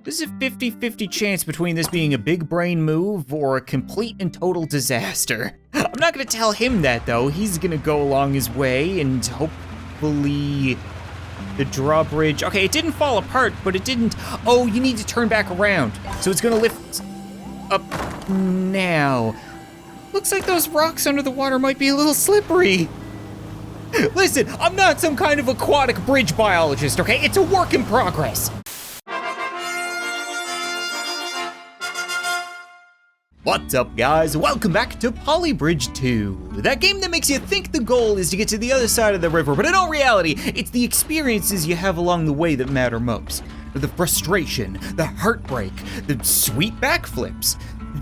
There's a 50-50 chance between this being a big brain move or a complete and total disaster. I'm not gonna tell him that though. He's gonna go along his way and hopefully the drawbridge. Okay, it didn't fall apart, but it didn't. Oh, you need to turn back around. So it's gonna lift up now. Looks like those rocks under the water might be a little slippery. Listen, I'm not some kind of aquatic bridge biologist, okay? It's a work in progress. What's up, guys? Welcome back to Polybridge 2. That game that makes you think the goal is to get to the other side of the river, but in all reality, it's the experiences you have along the way that matter most. The frustration, the heartbreak, the sweet backflips,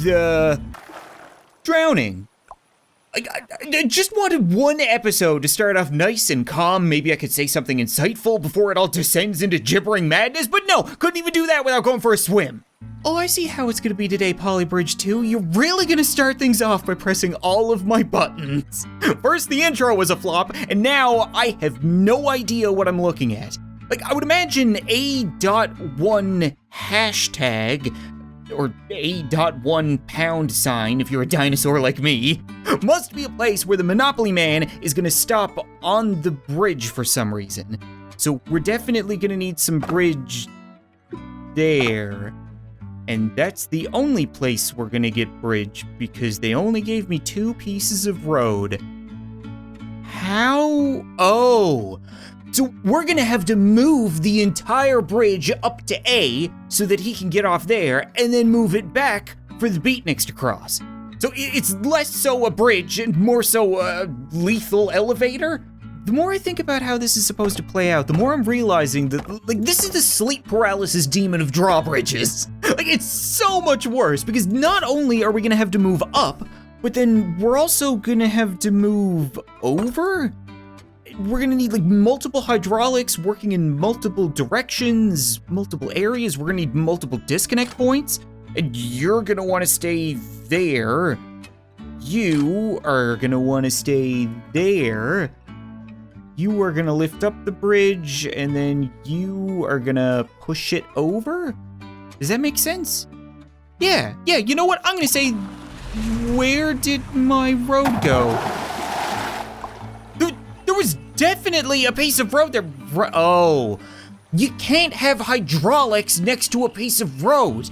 the drowning. I just wanted one episode to start off nice and calm. Maybe I could say something insightful before it all descends into gibbering madness, but no, couldn't even do that without going for a swim. Oh, I see how it's gonna be today, Polybridge 2. You're really gonna start things off by pressing all of my buttons. First, the intro was a flop, and now I have no idea what I'm looking at. Like, I would imagine A.1 hashtag, or A.1 pound sign if you're a dinosaur like me, must be a place where the Monopoly Man is gonna stop on the bridge for some reason. So we're definitely gonna need some bridge there. And that's the only place we're gonna get bridge because they only gave me 2 pieces of road. How? Oh. So we're gonna have to move the entire bridge up to A so that he can get off there and then move it back for the beatniks to cross. So it's less so a bridge and more so a lethal elevator. The more I think about how this is supposed to play out, the more I'm realizing that, like, this is the sleep paralysis demon of drawbridges. Like, it's so much worse because not only are we gonna have to move up, but then we're also gonna have to move over? We're gonna need like multiple hydraulics working in multiple directions, multiple areas. We're gonna need multiple disconnect points, and you're gonna wanna stay there. You are gonna wanna stay there. You are gonna lift up the bridge, and then you are gonna push it over? Does that make sense? Yeah, you know what? I'm gonna say, where did my road go? There was definitely a piece of road there. Oh, you can't have hydraulics next to a piece of road.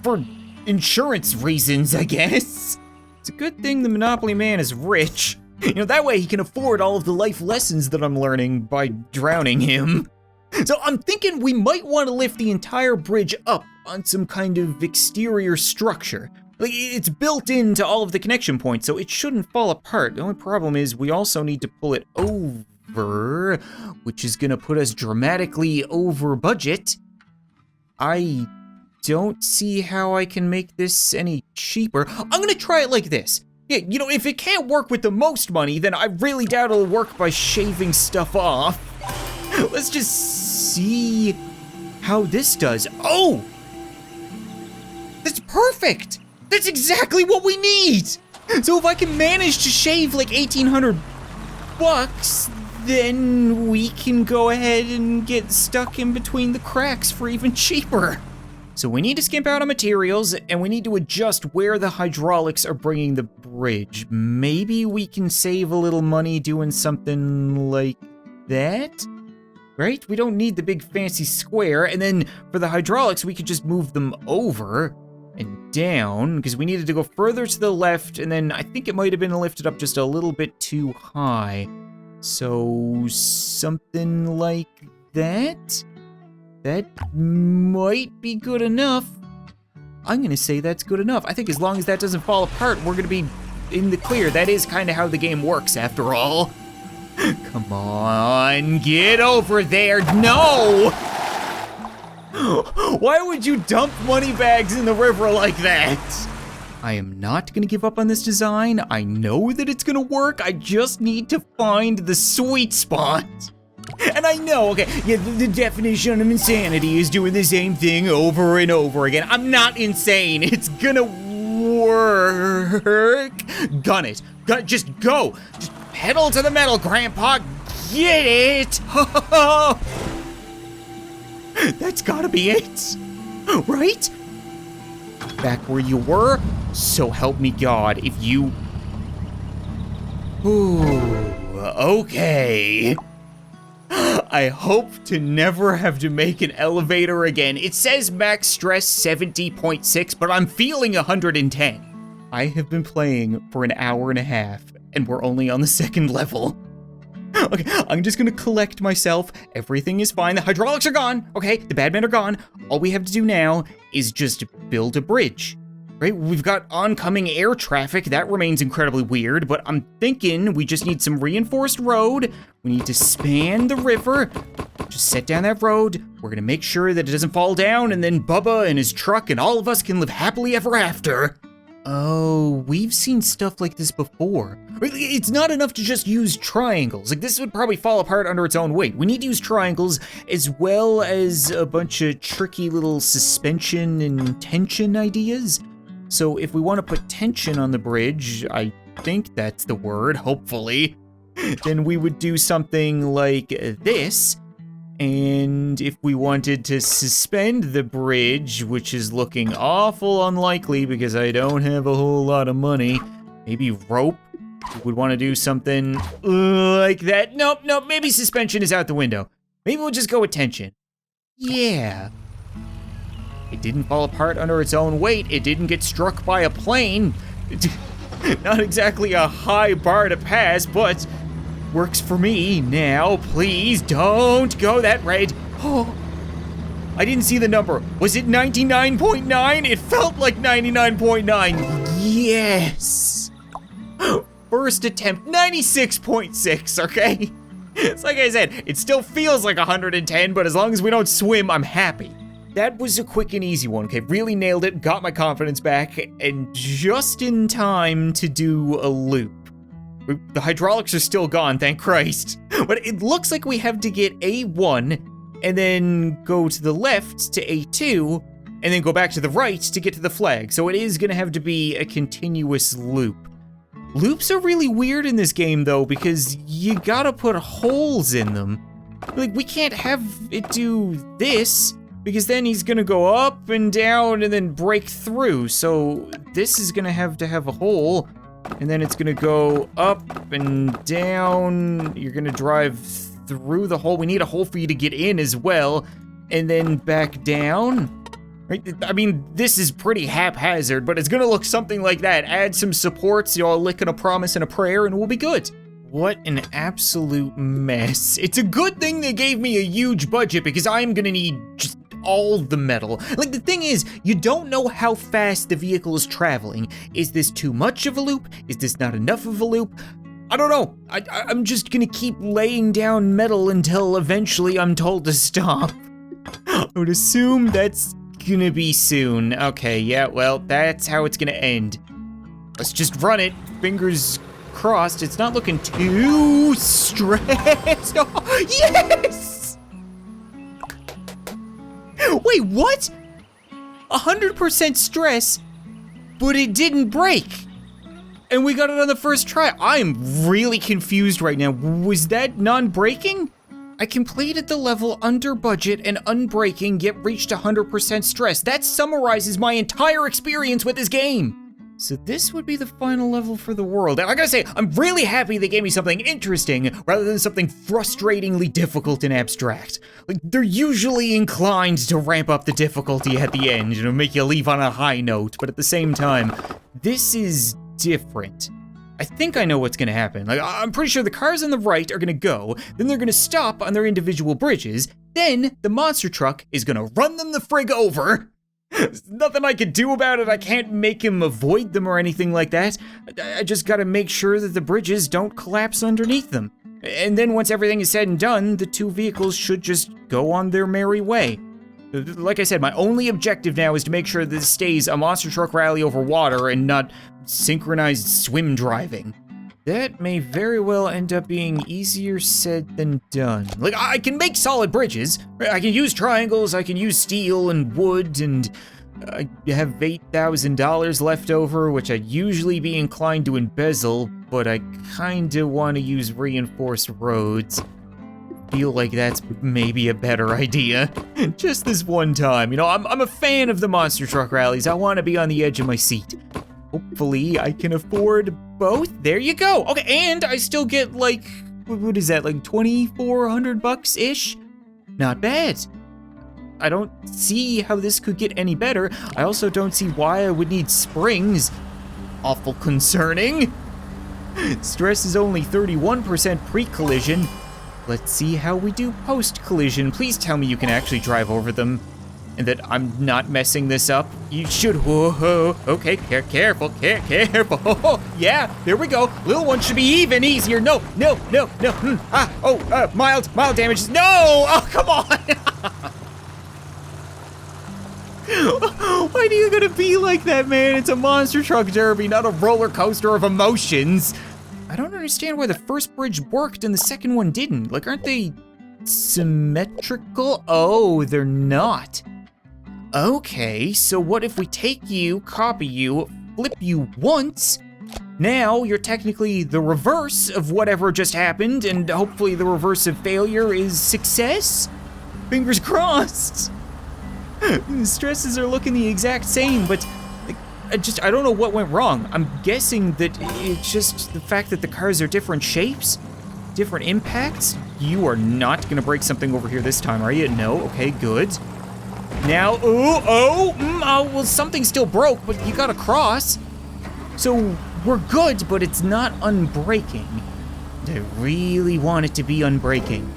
For insurance reasons, I guess. It's a good thing the Monopoly Man is rich. You know, that way he can afford all of the life lessons that I'm learning by drowning him. So I'm thinking we might want to lift the entire bridge up on some kind of exterior structure. Like, it's built into all of the connection points, so it shouldn't fall apart. The only problem is we also need to pull it over, which is gonna put us dramatically over budget. I don't see how I can make this any cheaper. I'm gonna try it like this. Yeah, you know, if it can't work with the most money, then I really doubt it'll work by shaving stuff off. Let's just see how this does. Oh! That's perfect! That's exactly what we need! So if I can manage to shave like 1,800 bucks, then we can go ahead and get stuck in between the cracks for even cheaper. So we need to skimp out on materials, and we need to adjust where the hydraulics are bringing the bridge. Maybe we can save a little money doing something like that? Right? We don't need the big fancy square, and then for the hydraulics, we could just move them over and down, because we needed to go further to the left, and then I think it might have been lifted up just a little bit too high. So something like that? That might be good enough. I'm gonna say that's good enough. I think as long as that doesn't fall apart, we're gonna be in the clear. That is kind of how the game works, after all. Come on, get over there. No! Why would you dump money bags in the river like that? I am not gonna give up on this design. I know that it's gonna work. I just need to find the sweet spot. And I know, okay, yeah, the definition of insanity is doing the same thing over and over again. I'm not insane. It's gonna work. Gun it. Just go. Just pedal to the metal, Grandpa. Get it. That's gotta be it. Right? Back where you were, so help me God, if you... Ooh, okay. I hope to never have to make an elevator again. It says max stress 70.6, but I'm feeling 110. I have been playing for an hour and a half, and we're only on the second level. Okay, I'm just gonna collect myself. Everything is fine. The hydraulics are gone. Okay, the bad men are gone. All we have to do now is just build a bridge. Right, we've got oncoming air traffic. That remains incredibly weird, but I'm thinking we just need some reinforced road. We need to span the river. Just set down that road. We're gonna make sure that it doesn't fall down, and then Bubba and his truck and all of us can live happily ever after. Oh, we've seen stuff like this before. It's not enough to just use triangles. Like, this would probably fall apart under its own weight. We need to use triangles as well as a bunch of tricky little suspension and tension ideas. So if we want to put tension on the bridge, I think that's the word, hopefully, then we would do something like this. And if we wanted to suspend the bridge, which is looking awful unlikely because I don't have a whole lot of money, maybe rope. We would want to do something like that. Nope, maybe suspension is out the window. Maybe we'll just go with tension. Yeah. It didn't fall apart under its own weight. It didn't get struck by a plane. Not exactly a high bar to pass, but works for me. Now, please don't go that red. Oh, I didn't see the number. Was it 99.9? It felt like 99.9. Yes. First attempt, 96.6, okay? It's like I said, it still feels like 110, but as long as we don't swim, I'm happy. That was a quick and easy one, okay? Really nailed it, got my confidence back, and just in time to do a loop. The hydraulics are still gone, thank Christ. But it looks like we have to get A1, and then go to the left to A2, and then go back to the right to get to the flag. So it is gonna have to be a continuous loop. Loops are really weird in this game though, because you gotta put holes in them. Like, we can't have it do this, because then he's gonna go up and down and then break through. So this is gonna have to have a hole, and then it's gonna go up and down. You're gonna drive through the hole. We need a hole for you to get in as well, and then back down. Right? I mean, this is pretty haphazard, but it's gonna look something like that. Add some supports, you know, a lick and a promise and a prayer, and we'll be good. What an absolute mess. It's a good thing they gave me a huge budget, because I'm gonna need just all the metal. Like, the thing is, you don't know how fast the vehicle is traveling. Is this too much of a loop? Is this not enough of a loop? I don't know. I'm just gonna keep laying down metal until eventually I'm told to stop. I would assume that's gonna be soon. Okay, yeah, well, that's how it's gonna end. Let's just run it. Fingers crossed. It's not looking too stressed. Oh, yes! Wait, what? 100% stress, but it didn't break. And we got it on the first try. I'm really confused right now. Was that non-breaking? I completed the level under budget and unbreaking, yet reached 100% stress. That summarizes my entire experience with this game. So this would be the final level for the world. And I gotta say, I'm really happy they gave me something interesting rather than something frustratingly difficult and abstract. Like, they're usually inclined to ramp up the difficulty at the end, you know, make you leave on a high note, but at the same time, this is different. I think I know what's gonna happen. Like, I'm pretty sure the cars on the right are gonna go, then they're gonna stop on their individual bridges, then the monster truck is gonna run them the frig over. There's nothing I can do about it. I can't make him avoid them or anything like that. I just gotta make sure that the bridges don't collapse underneath them. And then once everything is said and done, the two vehicles should just go on their merry way. Like I said, my only objective now is to make sure this stays a monster truck rally over water and not synchronized swim driving. That may very well end up being easier said than done. Like, I can make solid bridges. I can use triangles, I can use steel and wood, and I have $8,000 left over, which I'd usually be inclined to embezzle, but I kinda wanna use reinforced roads. feel like that's maybe a better idea. Just this one time. You know, I'm a fan of the monster truck rallies. I want to be on the edge of my seat. Hopefully I can afford both. There you go. Okay, and I still get like, what is that, like 2,400 bucks-ish? Not bad. I don't see how this could get any better. I also don't see why I would need springs. Awful concerning. Stress is only 31% pre-collision. Let's see how we do post-collision. Please tell me you can actually drive over them and that I'm not messing this up. You should, whoa, okay, careful. Yeah, there we go. Little one should be even easier. No. Mild damages. No, oh, come on. Why do you gotta be like that, man? It's a monster truck derby, not a roller coaster of emotions. I don't understand why the first bridge worked and the second one didn't. Like, aren't they symmetrical? Oh, they're not. Okay, so what if we take you, copy you, flip you once? Now you're technically the reverse of whatever just happened, and hopefully the reverse of failure is success? Fingers crossed. The stresses are looking the exact same, but like, I don't know what went wrong. I'm guessing that it's just the fact that the cars are different shapes, different impacts. You are not gonna break something over here this time, are you? No, okay, good. Now, well, something still broke, but you gotta cross. So we're good, but it's not unbreaking. I really want it to be unbreaking.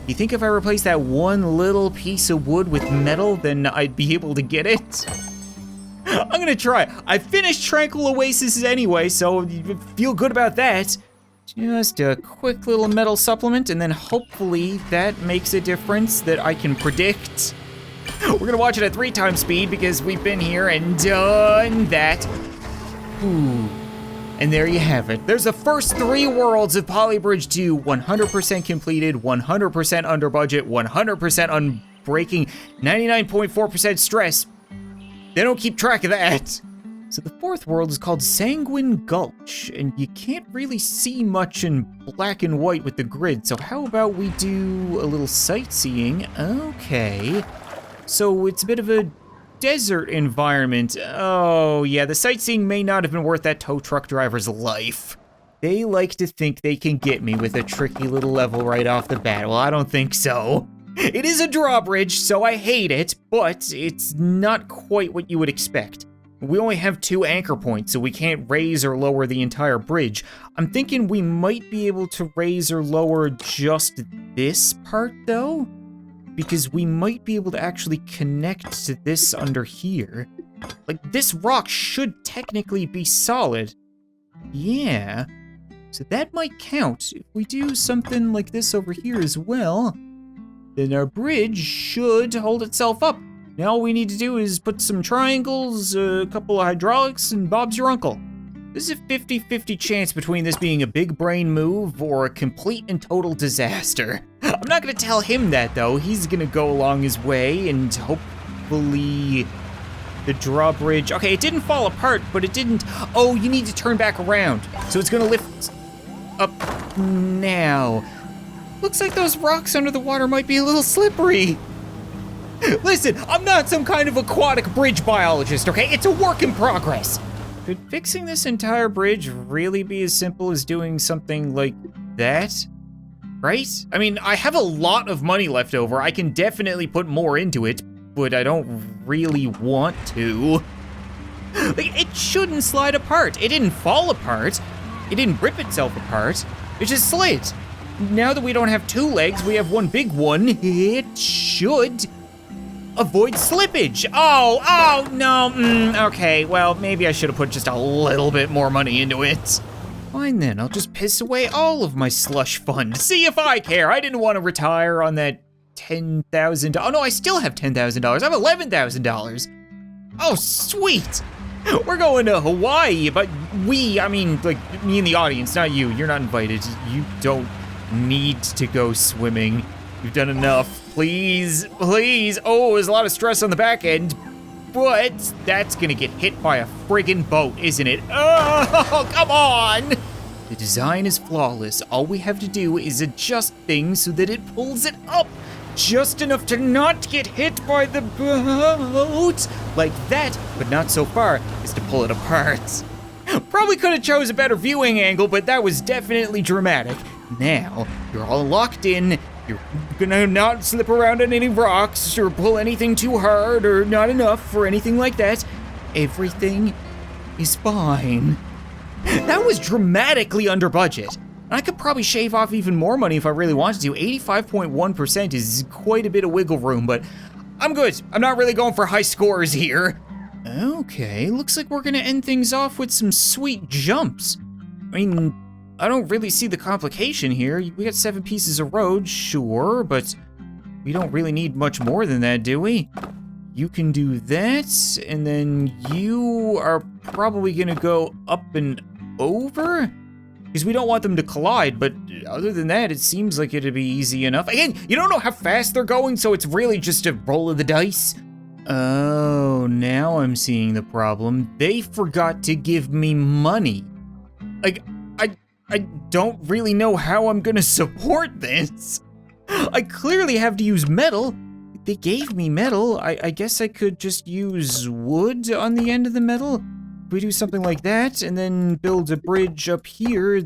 You think if I replace that one little piece of wood with metal, then I'd be able to get it? I'm gonna try. I finished Tranquil Oasis anyway, so feel good about that. Just a quick little metal supplement, and then hopefully that makes a difference that I can predict. We're gonna watch it at 3 times speed because we've been here and done that. Ooh. And there you have it. There's the first 3 worlds of Polybridge 2, 100% completed, 100% under budget, 100% unbreaking, 99.4% stress. They don't keep track of that. So the 4th world is called Sanguine Gulch, and you can't really see much in black and white with the grid, so how about we do a little sightseeing? Okay. So it's a bit of a desert environment. Oh yeah, the sightseeing may not have been worth that tow truck driver's life. They like to think they can get me with a tricky little level right off the bat. Well, I don't think so. It is a drawbridge, so I hate it, but it's not quite what you would expect. We only have 2 anchor points, so we can't raise or lower the entire bridge. I'm thinking we might be able to raise or lower just this part though, because we might be able to actually connect to this under here. Like, this rock should technically be solid. Yeah, so that might count. If we do something like this over here as well, then our bridge should hold itself up. Now all we need to do is put some triangles, a couple of hydraulics, and Bob's your uncle. This is a 50-50 chance between this being a big brain move or a complete and total disaster. I'm not gonna tell him that though. He's gonna go along his way and hopefully the drawbridge. Okay, it didn't fall apart, but it didn't. Oh, you need to turn back around. So it's gonna lift up now. Looks like those rocks under the water might be a little slippery. Listen, I'm not some kind of aquatic bridge biologist, okay? It's a work in progress. Could fixing this entire bridge really be as simple as doing something like that? Right? I mean, I have a lot of money left over. I can definitely put more into it, but I don't really want to. Like, it shouldn't slide apart. It didn't fall apart. It didn't rip itself apart. It just slid. Now that we don't have 2 legs, we have one big one. It should avoid slippage. Oh, no, okay, well, maybe I should have put just a little bit more money into it. Fine then, I'll just piss away all of my slush fund. See if I care. I didn't want to retire on that $10,000. Oh no, I still have $10,000. I have $11,000. Oh, sweet. We're going to Hawaii, but I mean, like, me and the audience, not you. You're not invited. You don't need to go swimming. You've done enough. Please, please. Oh, there's a lot of stress on the back end, but that's gonna get hit by a friggin' boat, isn't it? Oh, come on. The design is flawless. All we have to do is adjust things so that it pulls it up just enough to not get hit by the boat. Like that, but not so far as to pull it apart. Probably could have chose a better viewing angle, but that was definitely dramatic. Now, you're all locked in. You're gonna not slip around on any rocks or pull anything too hard or not enough or anything like that. Everything is fine. That was dramatically under budget. I could probably shave off even more money if I really wanted to. 85.1% is quite a bit of wiggle room, but I'm good. I'm not really going for high scores here. Okay, looks like we're gonna end things off with some sweet jumps. I mean, I don't really see the complication here. We got 7 pieces of road, sure, but we don't really need much more than that, do we? You can do that, and then you are probably gonna go up and over? Because we don't want them to collide, but other than that, it seems like it'd be easy enough. Again, you don't know how fast they're going, so it's really just a roll of the dice. Oh, now I'm seeing the problem. They forgot to give me money. Like, I don't really know how I'm gonna support this. I clearly have to use metal. They gave me metal. I guess I could just use wood on the end of the metal. If we do something like that and then build a bridge up here,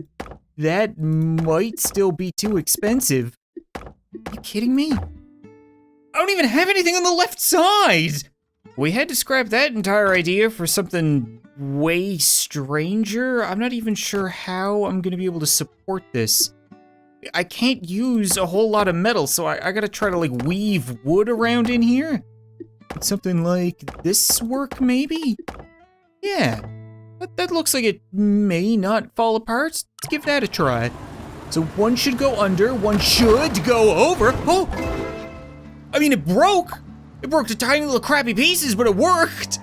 that might still be too expensive. Are you kidding me? I don't even have anything on the left side. We had to scrap that entire idea for something way stranger. I'm not even sure how I'm gonna be able to support this. I can't use a whole lot of metal, so I gotta try to like weave wood around in here. Would something like this work, maybe? Yeah, that looks like it may not fall apart. Let's give that a try. So one should go under, one should go over. Oh, I mean, it broke. It broke to tiny little crappy pieces, but it worked.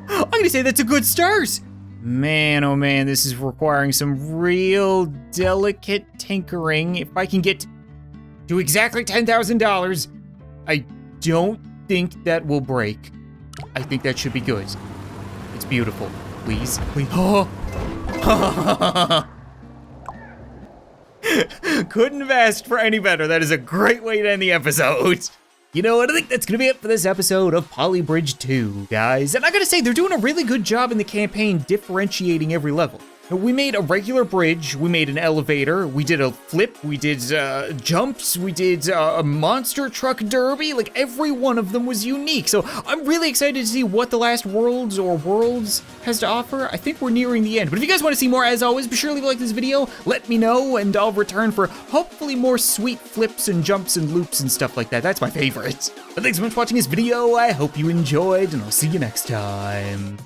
I'm gonna say that's a good start. Man, oh man, this is requiring some real delicate tinkering. If I can get to exactly $10,000, I don't think that will break. I think that should be good. It's beautiful. Please, please. Oh. Couldn't have asked for any better. That is a great way to end the episode. You know what, I think that's gonna be it for this episode of Poly Bridge 2, guys. And I gotta say, they're doing a really good job in the campaign differentiating every level. We made a regular bridge, we made an elevator, we did a flip, we did jumps, we did a monster truck derby. Like, every one of them was unique. So I'm really excited to see what the last worlds has to offer. I think we're nearing the end. But if you guys want to see more, as always, be sure to leave a like this video, let me know, and I'll return for hopefully more sweet flips and jumps and loops and stuff like that. That's my favorite. But thanks so much for watching this video. I hope you enjoyed, and I'll see you next time.